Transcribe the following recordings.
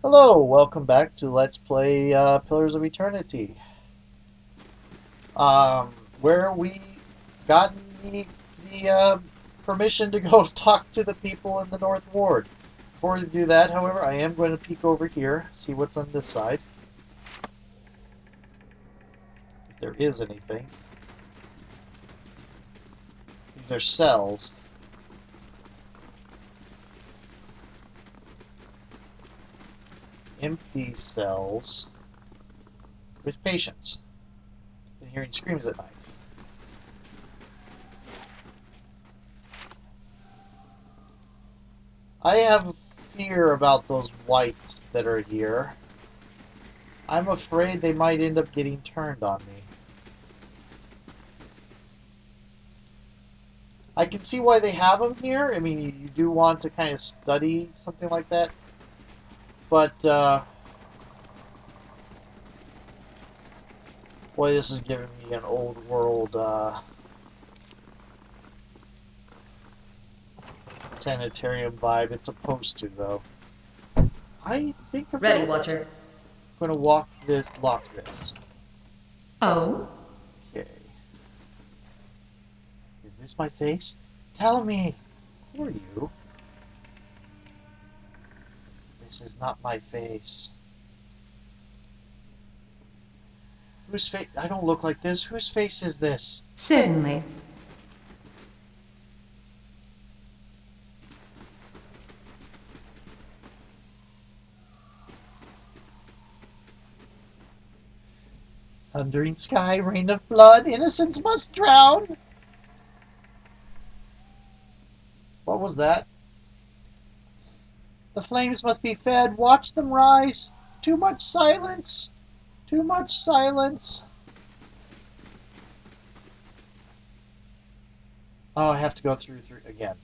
Hello, welcome back to Let's Play Pillars of Eternity. Um, where we gotten the permission to go talk to the people in the North Ward. Before we do that, however, I am going to peek over here, see what's on this side. If there is anything. These are cells. Empty cells with patients. And hearing screams at night. I have fear about those whites that are here. I'm afraid they might end up getting turned on me. I can see why they have them here. I mean, you do want to kind of study something like that. But, boy, this is giving me an old world, sanitarium vibe. It's supposed to, though. I think I'm Ready, Watcher. going to lock this. Oh? Okay. Is this my face? Tell me! Who are you? This is not my face. Whose face? I don't look like this. Whose face is this? Certainly. Thundering sky, rain of blood, innocents must drown! What was that? The flames must be fed, watch them rise! Too much silence! Too much silence! Oh, I have to go through again.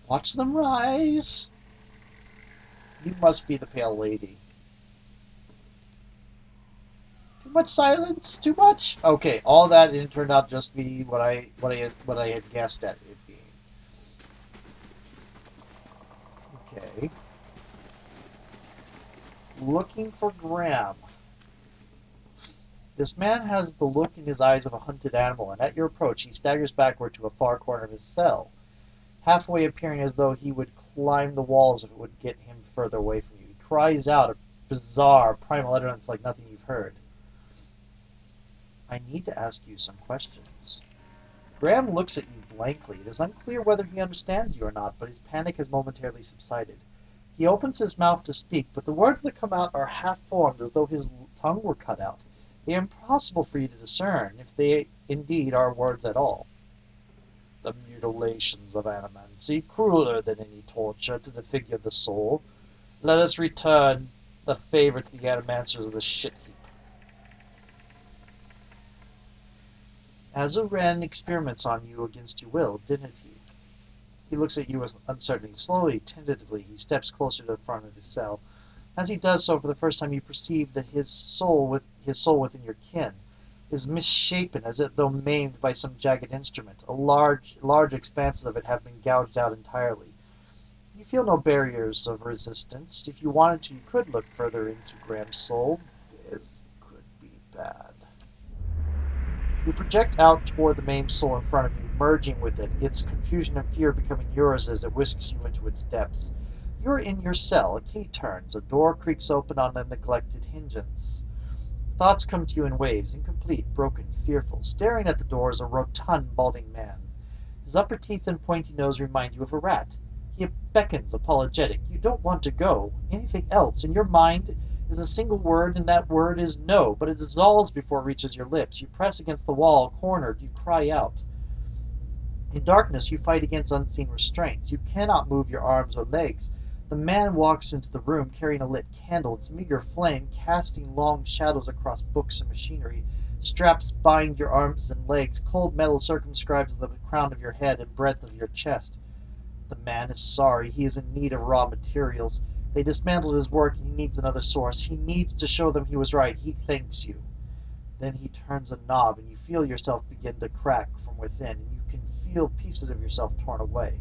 Watch them rise! You must be the pale lady. Too much silence? Too much? Okay, all that it turned out just be what I had guessed at it being. Okay. Looking for Graham. This man has the look in his eyes of a hunted animal, and at your approach he staggers backward to a far corner of his cell, halfway appearing as though he would climb the walls if it would get him further away from you. He cries out a bizarre, primal utterance like nothing you've heard. I need to ask you some questions. Graham looks at you blankly. It is unclear whether he understands you or not, but his panic has momentarily subsided. He opens his mouth to speak, but the words that come out are half-formed as though his tongue were cut out. They are impossible for you to discern, if they indeed are words at all. The mutilations of animancy, crueler than any torture to disfigure the soul. Let us return the favor to the animancers of the shit heap. Azuren experiments on you against your will, didn't he? He looks at you with uncertainty. Slowly, tentatively, he steps closer to the front of his cell. As he does so, for the first time, you perceive that his soul within your kin is misshapen, as though maimed by some jagged instrument. A large expanse of it have been gouged out entirely. You feel no barriers of resistance. If you wanted to, you could look further into Graham's soul. This could be bad. You project out toward the maimed soul in front of you, merging with it, its confusion and fear becoming yours as it whisks you into its depths. You are in your cell. A key turns. A door creaks open on the neglected hinges. Thoughts come to you in waves, incomplete, broken, fearful. Staring at the door is a rotund, balding man. His upper teeth and pointy nose remind you of a rat. He beckons, apologetic. You don't want to go. Anything else. In your mind is a single word, and that word is no, but it dissolves before it reaches your lips. You press against the wall, cornered. You cry out. In darkness, you fight against unseen restraints. You cannot move your arms or legs. The man walks into the room carrying a lit candle, its meager flame casting long shadows across books and machinery. Straps bind your arms and legs. Cold metal circumscribes the crown of your head and breadth of your chest. The man is sorry. He is in need of raw materials. They dismantled his work and he needs another source. He needs to show them he was right. He thanks you. Then he turns a knob and you feel yourself begin to crack from within. And you can feel pieces of yourself torn away,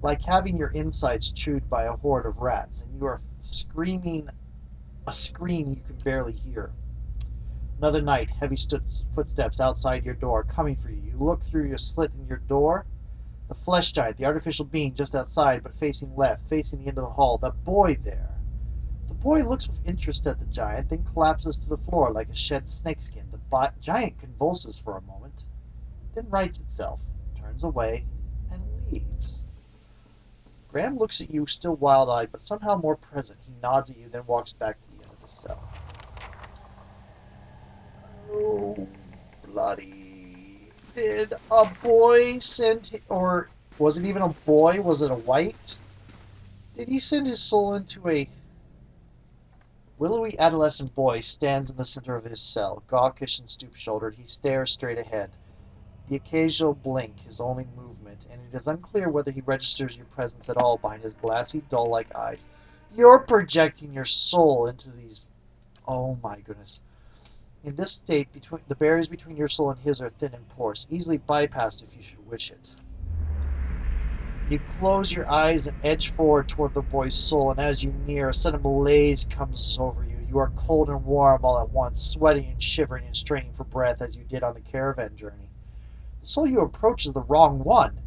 like having your insides chewed by a horde of rats, and you are screaming a scream you can barely hear. Another night, heavy footsteps outside your door, coming for you. You look through your slit in your door. The flesh giant, the artificial being just outside, but facing left, facing the end of the hall. That boy there. The boy looks with interest at the giant, then collapses to the floor like a shed snakeskin. The giant convulses for a moment, then rights itself, turns away, and leaves. Graham looks at you, still wild-eyed, but somehow more present. He nods at you, then walks back to the end of the cell. Oh, bloody. Did a boy send... Or was it even a boy? Was it a white? Did he send his soul into a... Willowy adolescent boy stands in the center of his cell, gawkish and stoop-shouldered. He stares straight ahead. The occasional blink, his only movement, and it is unclear whether he registers your presence at all behind his glassy, dull-like eyes. You're projecting your soul into these... Oh my goodness. In this state, the barriers between your soul and his are thin and porous, easily bypassed if you should wish it. You close your eyes and edge forward toward the boy's soul, and as you near, a sudden malaise comes over you. You are cold and warm all at once, sweating and shivering and straining for breath as you did on the caravan journey. The soul you approach is the wrong one.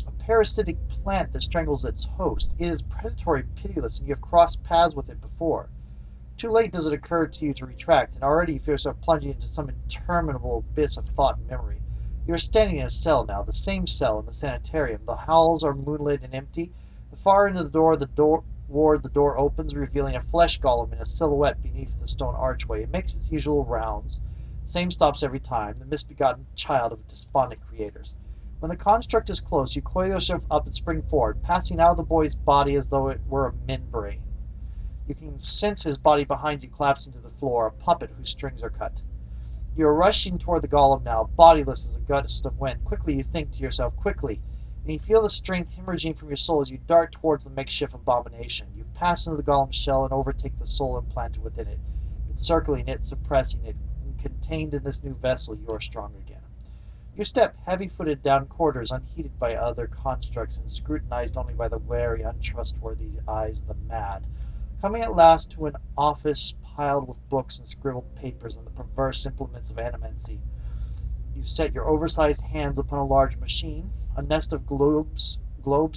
A parasitic plant that strangles its host. It is predatory, pitiless, and you have crossed paths with it before. Too late does it occur to you to retract, and already you feel yourself plunging into some interminable abyss of thought and memory. You are standing in a cell now, the same cell in the sanitarium. The halls are moonlit and empty. The far end of the door opens, revealing a flesh golem in a silhouette beneath the stone archway. It makes its usual rounds. Same stops every time, the misbegotten child of despondent creators. When the construct is close, you coil yourself up and spring forward, passing out of the boy's body as though it were a membrane. You can sense his body behind you collapsing to the floor, a puppet whose strings are cut. You are rushing toward the golem now, bodiless as a gust of wind. Quickly you think to yourself, quickly, and you feel the strength hemorrhaging from your soul as you dart towards the makeshift abomination. You pass into the golem's shell and overtake the soul implanted within it, encircling it, suppressing it. Contained in this new vessel, you are strong again. You step heavy-footed down corridors unheeded by other constructs and scrutinized only by the wary, untrustworthy eyes of the mad, coming at last to an office piled with books and scribbled papers and the perverse implements of animancy. You set your oversized hands upon a large machine, a nest of globes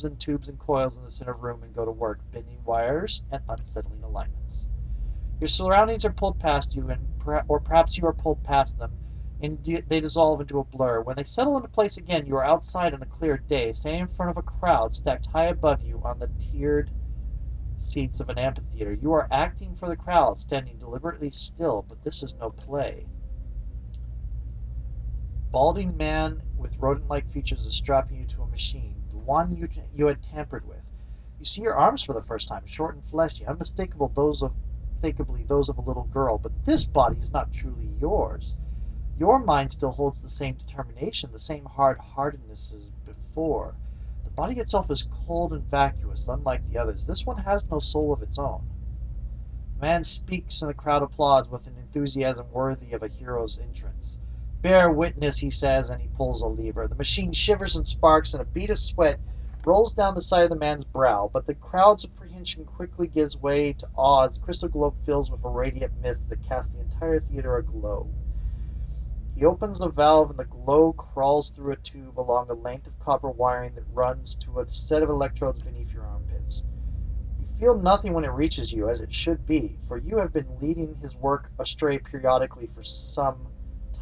and tubes and coils in the center of the room, and go to work, bending wires and unsettling alignments. Your surroundings are pulled past you, or perhaps you are pulled past them, and they dissolve into a blur. When they settle into place again, you are outside on a clear day, standing in front of a crowd stacked high above you on the tiered seats of an amphitheater. You are acting for the crowd, standing deliberately still, but this is no play. Balding man with rodent-like features is strapping you to a machine, the one you had tampered with. You see your arms for the first time, short and fleshy, unmistakably those of a little girl, but this body is not truly yours. Your mind still holds the same determination, the same hard-heartedness as before. The body itself is cold and vacuous, unlike the others. This one has no soul of its own. The man speaks and the crowd applauds with an enthusiasm worthy of a hero's entrance. Bear witness, he says, and he pulls a lever. The machine shivers and sparks, and a bead of sweat rolls down the side of the man's brow, but the crowd's apprehension quickly gives way to awe as the crystal globe fills with a radiant mist that casts the entire theater aglow. He opens a valve, and the glow crawls through a tube along a length of copper wiring that runs to a set of electrodes beneath your armpits. You feel nothing when it reaches you, as it should be, for you have been leading his work astray periodically for some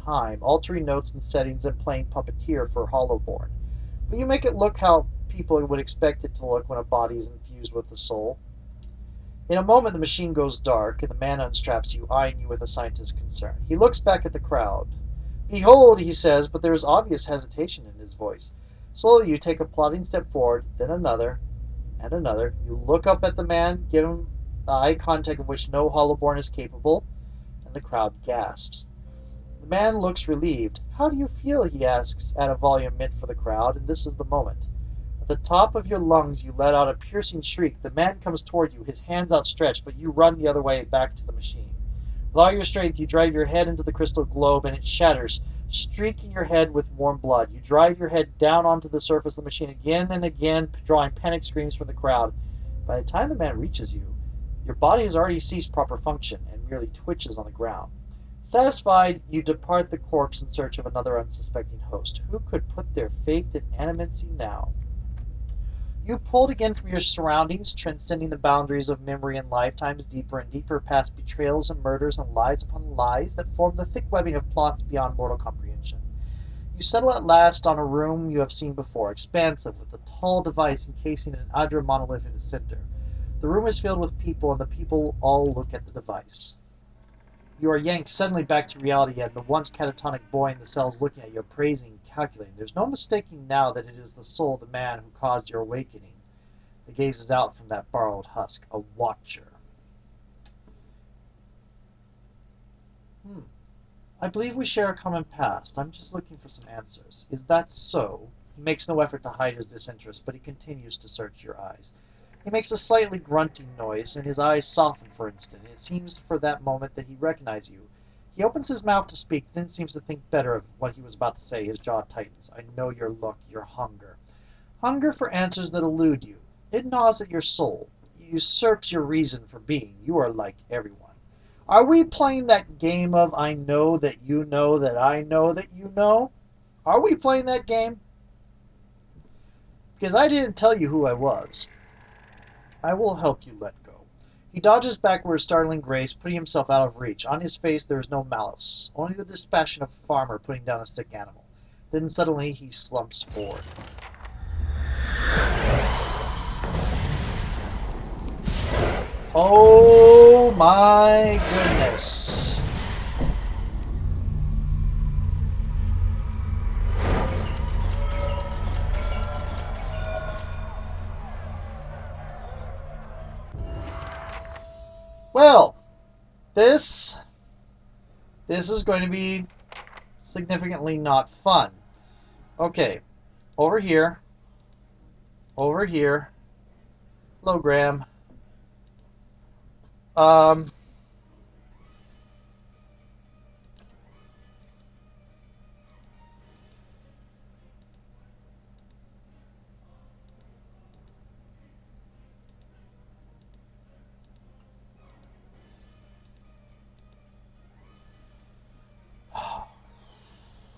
time, altering notes and settings and playing puppeteer for Hollowborn. But you make it look how people would expect it to look when a body is infused with the soul. In a moment the machine goes dark, and the man unstraps you, eyeing you with a scientist's concern. He looks back at the crowd. Behold, he says, but there is obvious hesitation in his voice. Slowly you take a plodding step forward, then another, and another. You look up at the man, give him the eye contact of which no Hollowborn is capable, and the crowd gasps. The man looks relieved. How do you feel? He asks at a volume meant for the crowd, and this is the moment. At the top of your lungs you let out a piercing shriek. The man comes toward you, his hands outstretched, but you run the other way back to the machine. With all your strength you drive your head into the crystal globe, and it shatters. streaking your head with warm blood. You drive your head down onto the surface of the machine again and again, drawing panic screams from the crowd. By the time the man reaches you, your body has already ceased proper function and merely twitches on the ground. Satisfied, you depart the corpse in search of another unsuspecting host. Who could put their faith in animacy now? You pulled again from your surroundings, transcending the boundaries of memory and lifetimes, deeper and deeper, past betrayals and murders and lies upon lies that form the thick webbing of plots beyond mortal comprehension. You settle at last on a room you have seen before, expansive, with a tall device encasing an Adra monolith in the center. The room is filled with people, and the people all look at the device. You are yanked suddenly back to reality, and the once catatonic boy in the cell is looking at you, appraising, calculating. There's no mistaking now that it is the soul of the man who caused your awakening that gazes out from that borrowed husk, a watcher. I believe we share a common past. I'm just looking for some answers. Is that so? He makes no effort to hide his disinterest, but he continues to search your eyes. He makes a slightly grunting noise, and his eyes soften for an instant. It seems for that moment that he recognizes you. He opens his mouth to speak, then seems to think better of what he was about to say. His jaw tightens. I know your look, your hunger. Hunger for answers that elude you. It gnaws at your soul. It usurps your reason for being. You are like everyone. Are we playing that game of I know that you know that I know that you know? Are we playing that game? Because I didn't tell you who I was. I will help you let go. He dodges back with a startling grace, putting himself out of reach. On his face there is no malice, only the dispassion of a farmer putting down a sick animal. Then suddenly he slumps forward. Oh my goodness. Well, this is going to be significantly not fun. Okay, over here. Hello, Graham.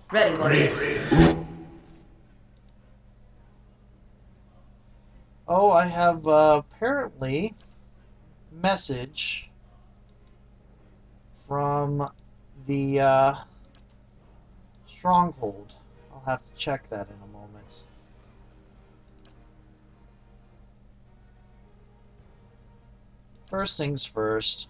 Ready, Warrior. Oh, I have apparently message from the stronghold. I'll have to check that in a moment. First things first.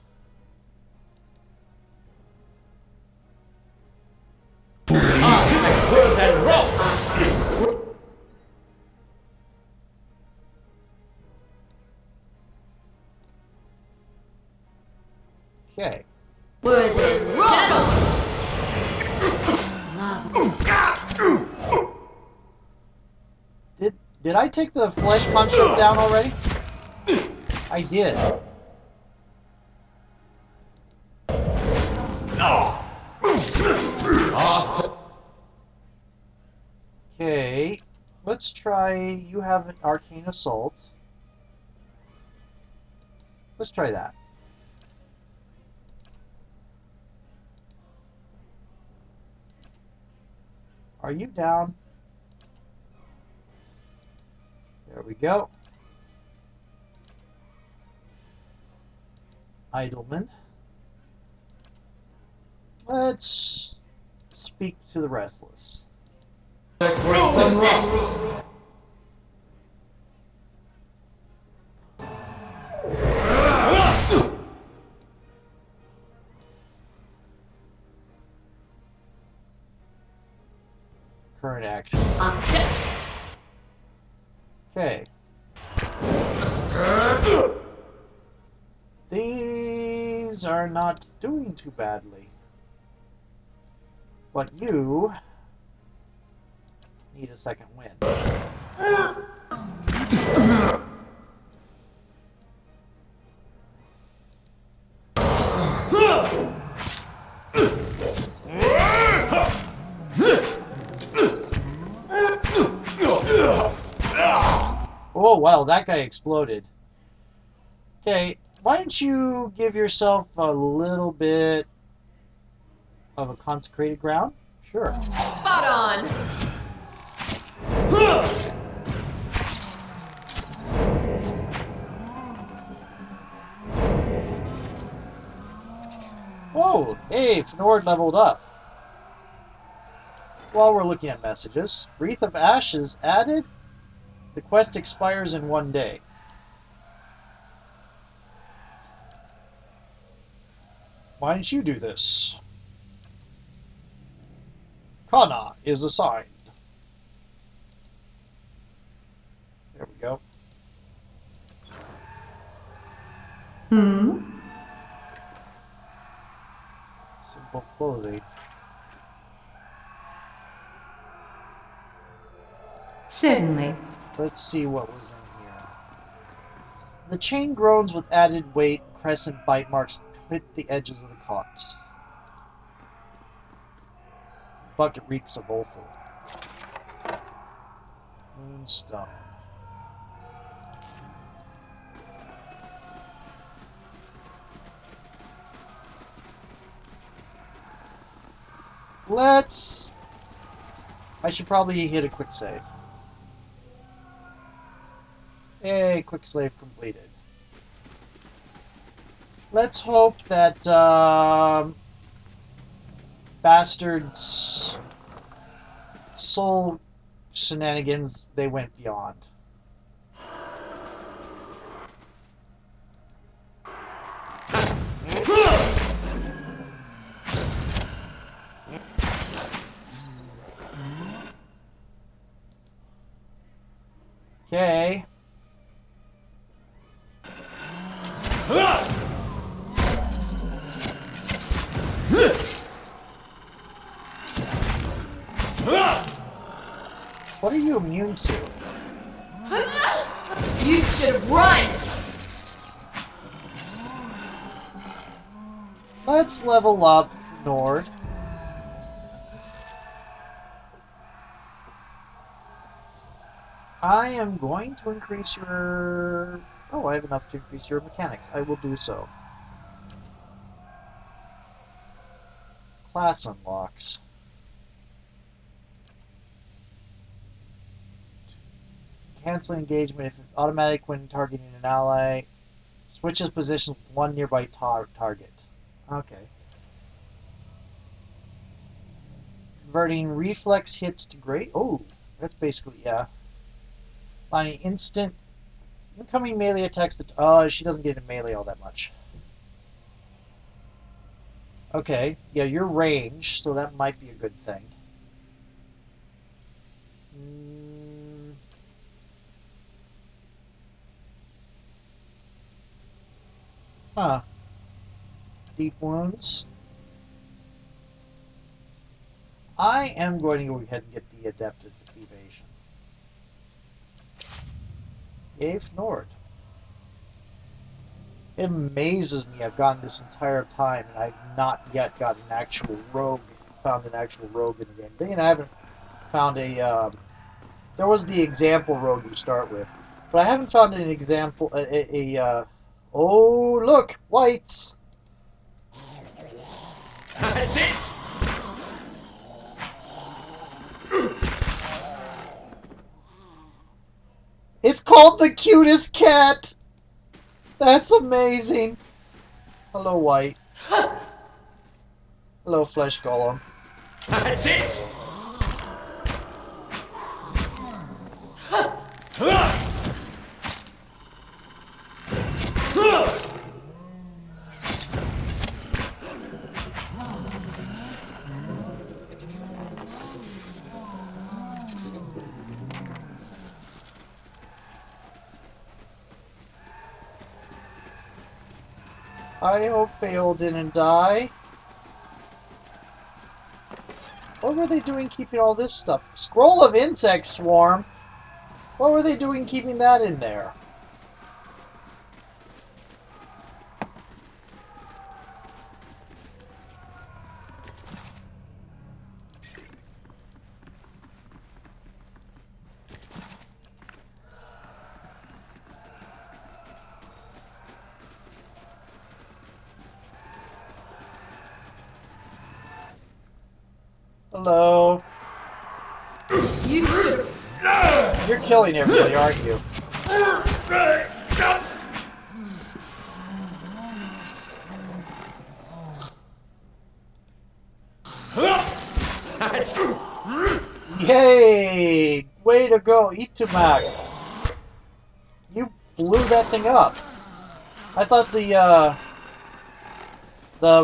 Okay. Did I take the flesh construct down already? I did. Okay. Let's try. You have an arcane assault. Let's try that. Are you down? There we go. Idleman. Let's speak to the restless. Current action. Okay. These are not doing too badly. But you need a second wind. Oh, wow, that guy exploded. Okay, why don't you give yourself a little bit of a consecrated ground? Sure. Spot on. Oh, hey, Fnord leveled up. While we're looking at messages, Wreath of Ashes added. The quest expires in 1 day. Why don't you do this? Kana is assigned. There we go. Simple clothing. Certainly. Let's see what was in here. The chain groans with added weight. Crescent bite marks hit the edges of the cot. Bucket reeks of offal. Moonstone. Let's... I should probably hit a quick save. Hey, quick save completed. Let's hope that Bastard's soul shenanigans, they went beyond. Okay. What are you immune to? You should have run. Let's level up Nord. I am going to increase your... Oh, I have enough to increase your mechanics. I will do so. Class unlocks. Cancel engagement if it's automatic when targeting an ally. Switches positions with one nearby target. Okay. Converting reflex hits to great. Oh, that's basically, yeah. Finding instant incoming melee attacks that. Oh, she doesn't get in melee all that much. Okay, yeah, you're ranged, so that might be a good thing. Huh. Deep wounds. I am going to go ahead and get the adept at evasion. Yay, Nord. It amazes me I've gone this entire time and I've not yet got an actual rogue, found an actual rogue in the game. Then I haven't found a, there was the example rogue you start with, but I haven't found an example, oh look, whites! That's it! It's called the cutest cat! That's amazing! Hello, White. Hello, Flesh Golem. That's it! I hope Fail didn't die. What were they doing keeping all this stuff? Scroll of Insect Swarm? What were they doing keeping that in there? Hello. You should have... You're killing everybody, aren't you? Yay! Way to go, Itumak! You blew that thing up. I thought the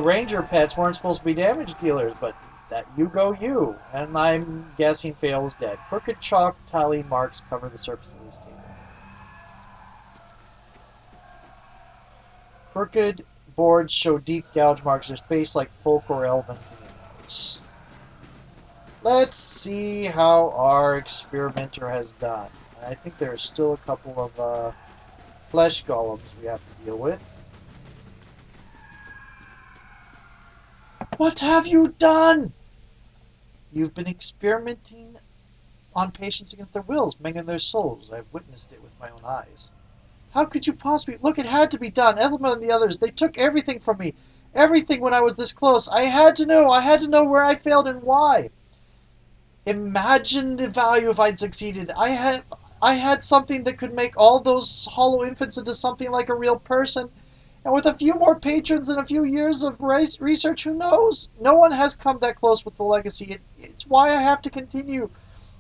ranger pets weren't supposed to be damage dealers, but that you go you. And I'm guessing Fail is dead. Crooked chalk tally marks cover the surface of this table. Crooked boards show deep gouge marks in space like folk or elven communities. Let's see how our experimenter has done. I think there are still a couple of flesh golems we have to deal with. What have you done? You've been experimenting on patients against their wills, mangling their souls. I've witnessed it with my own eyes. How could you possibly... Look, it had to be done. Ethelman and the others, they took everything from me. Everything when I was this close. I had to know. I had to know where I failed and why. Imagine the value if I'd succeeded. I had something that could make all those hollow infants into something like a real person. And with a few more patrons and a few years of research, who knows? No one has come that close with the legacy. It's why I have to continue.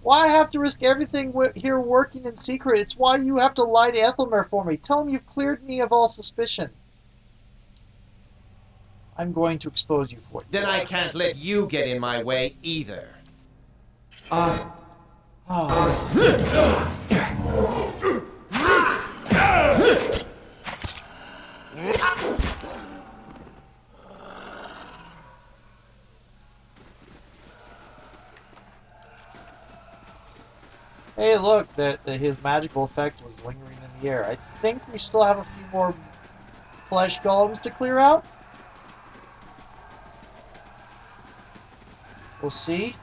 Why I have to risk everything here working in secret. It's why you have to lie to Ethelmer for me. Tell him you've cleared me of all suspicion. I'm going to expose you for it. Then I can't let you get in my way either. Hey, look, his magical effect was lingering in the air. I think we still have a few more flesh golems to clear out. We'll see.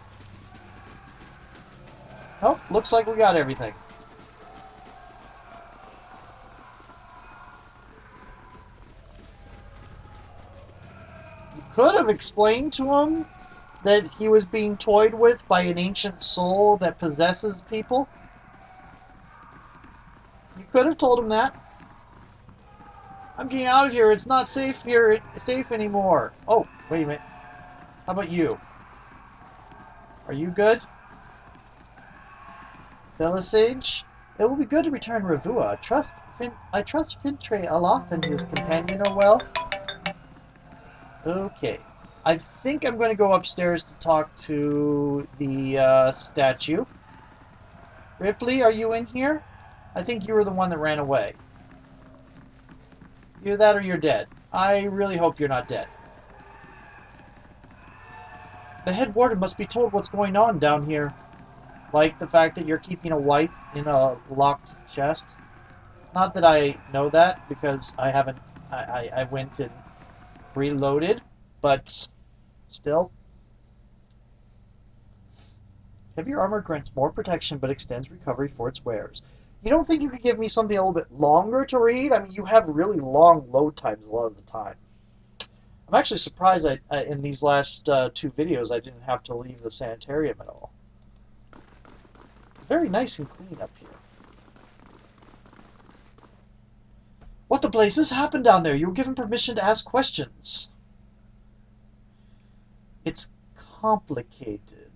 Nope, looks like we got everything. You could have explained to him that he was being toyed with by an ancient soul that possesses people. You could have told him that. I'm getting out of here. It's not safe here. It's safe anymore. Oh, wait a minute. How about you? Are you good? Belisage? It will be good to return Ravua. I trust Fintre Alaf and his companion are well. Okay. I think I'm going to go upstairs to talk to the statue. Ripley, are you in here? I think you were the one that ran away. Either that or you're dead. I really hope you're not dead. The head warden must be told what's going on down here. Like the fact that you're keeping a wife in a locked chest. Not that I know that, because I haven't... I went and reloaded, but still. Heavier armor grants more protection, but extends recovery for its wearers. You don't think you could give me something a little bit longer to read? I mean, you have really long load times a lot of the time. I'm actually surprised in these last 2 videos I didn't have to leave the sanitarium at all. Very nice and clean up here. What the blazes happened down there? You were given permission to ask questions. It's complicated.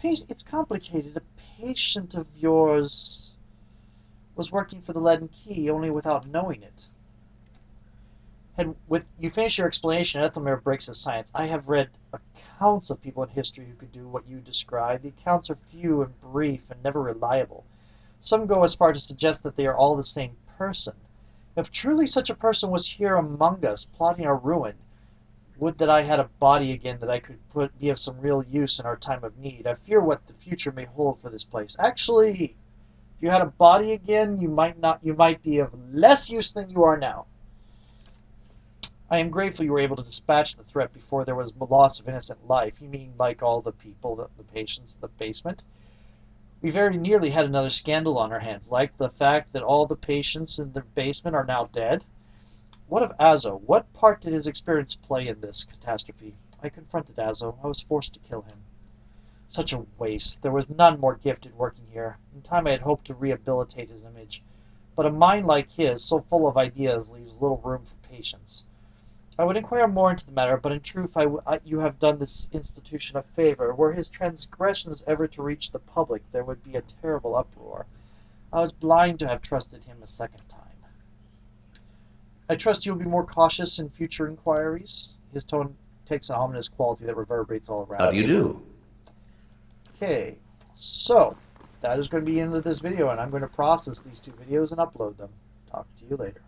It's complicated. A patient of yours was working for the Leaden Key, only without knowing it. You finish your explanation, Ethelmer breaks his silence. I have read accounts of people in history who could do what you describe. The accounts are few and brief and never reliable. Some go as far to suggest that they are all the same person. If truly such a person was here among us, plotting our ruin, would that I had a body again that I could be of some real use in our time of need. I fear what the future may hold for this place. Actually, if you had a body again, you might be of less use than you are now. I am grateful you were able to dispatch the threat before there was loss of innocent life. You mean like all the people, the patients in the basement? We very nearly had another scandal on our hands, like the fact that all the patients in the basement are now dead. What of Azo? What part did his experience play in this catastrophe? I confronted Azo. I was forced to kill him. Such a waste. There was none more gifted working here. In time I had hoped to rehabilitate his image. But a mind like his, so full of ideas, leaves little room for patience. I would inquire more into the matter, but in truth you have done this institution a favor. Were his transgressions ever to reach the public, there would be a terrible uproar. I was blind to have trusted him a second time. I trust you will be more cautious in future inquiries. His tone takes an ominous quality that reverberates all around. How do you do? Okay, so that is going to be the end of this video, and I'm going to process these two videos and upload them. Talk to you later.